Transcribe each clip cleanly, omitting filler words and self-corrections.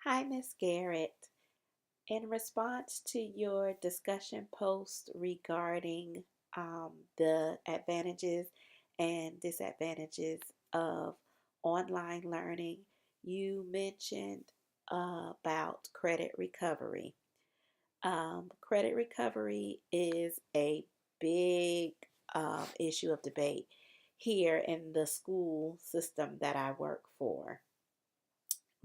Hi, Miss Garrett. In response to your discussion post regarding the advantages and disadvantages of online learning, you mentioned about credit recovery. Credit recovery is a big issue of debate here in the school system that I work for.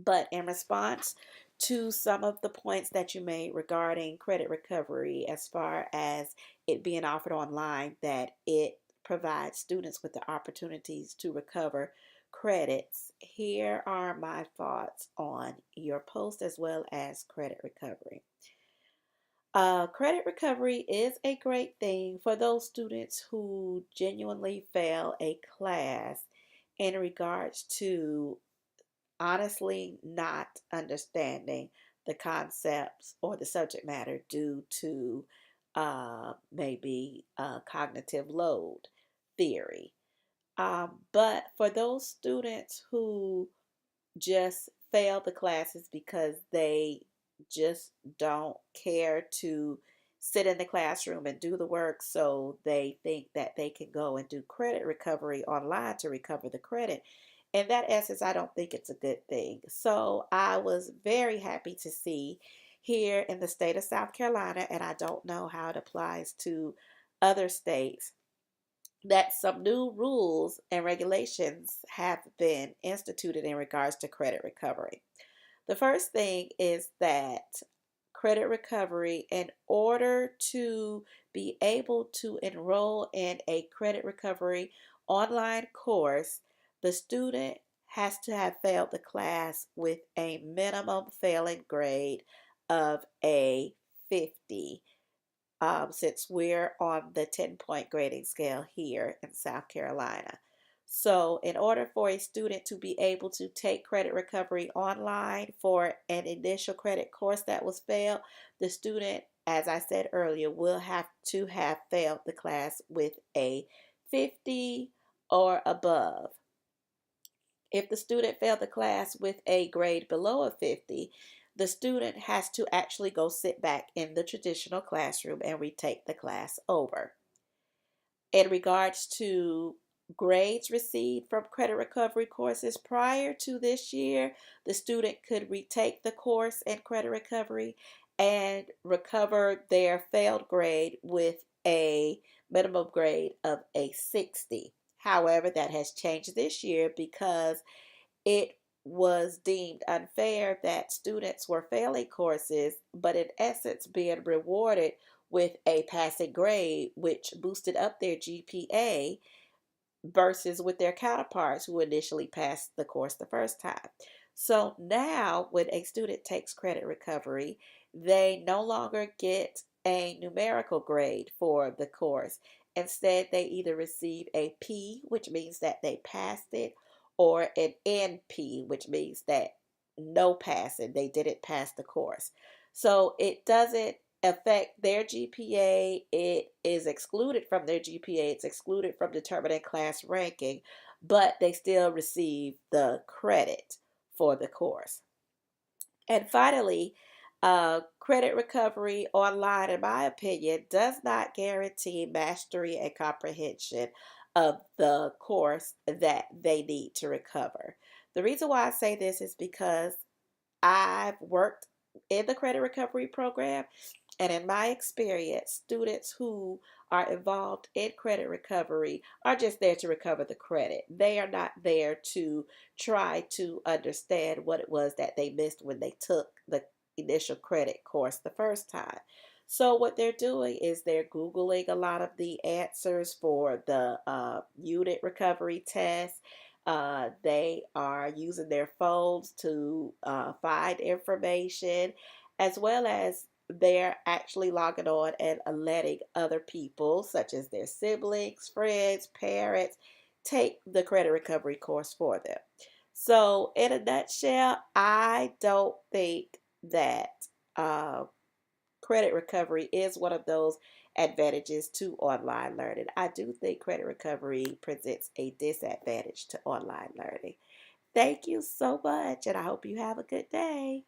But in response to some of the points that you made regarding credit recovery, as far as it being offered online, that it provides students with the opportunities to recover credits, here are my thoughts on your post as well as credit recovery. Credit recovery is a great thing for those students who genuinely fail a class in regards to honestly not understanding the concepts or the subject matter due to maybe cognitive load theory. But for those students who just fail the classes because they just don't care to sit in the classroom and do the work, so they think that they can go and do credit recovery online to recover the credit. In that essence, I don't think it's a good thing. So I was very happy to see here in the state of South Carolina, and I don't know how it applies to other states, that some new rules and regulations have been instituted in regards to credit recovery. The first thing is that credit recovery, in order to be able to enroll in a credit recovery online course, the student has to have failed the class with a minimum failing grade of a 50, since we're on the 10-point grading scale here in South Carolina. So, in order for a student to be able to take credit recovery online for an initial credit course that was failed, the student, as I said earlier, will have to have failed the class with a 50 or above. If the student failed the class with a grade below a 50, the student has to actually go sit back in the traditional classroom and retake the class over. In regards to grades received from credit recovery courses prior to this year, the student could retake the course in credit recovery and recover their failed grade with a minimum grade of a 60. However, that has changed this year because it was deemed unfair that students were failing courses, but in essence being rewarded with a passing grade, which boosted up their GPA versus with their counterparts who initially passed the course the first time. So now, when a student takes credit recovery, they no longer get a numerical grade for the course. Instead, they either receive a P, which means that they passed it, or an NP, which means that no passing, they didn't pass the course. So it doesn't affect their GPA. It is excluded from their GPA. It's excluded from determining class ranking, but they still receive the credit for the course. And finally, credit recovery online, in my opinion, does not guarantee mastery and comprehension of the course that they need to recover. The reason why I say this is because I've worked in the credit recovery program, and in my experience, students who are involved in credit recovery are just there to recover the credit. They are not there to try to understand what it was that they missed when they took the initial credit course the first time. So, what they're doing is they're Googling a lot of the answers for the unit recovery test. They are using their phones to find information, as well as they're actually logging on and letting other people, such as their siblings, friends, parents, take the credit recovery course for them. So, in a nutshell, I don't think that uh, credit recovery is one of those advantages to online learning. I do think credit recovery presents a disadvantage to online learning. Thank you so much, and I hope you have a good day.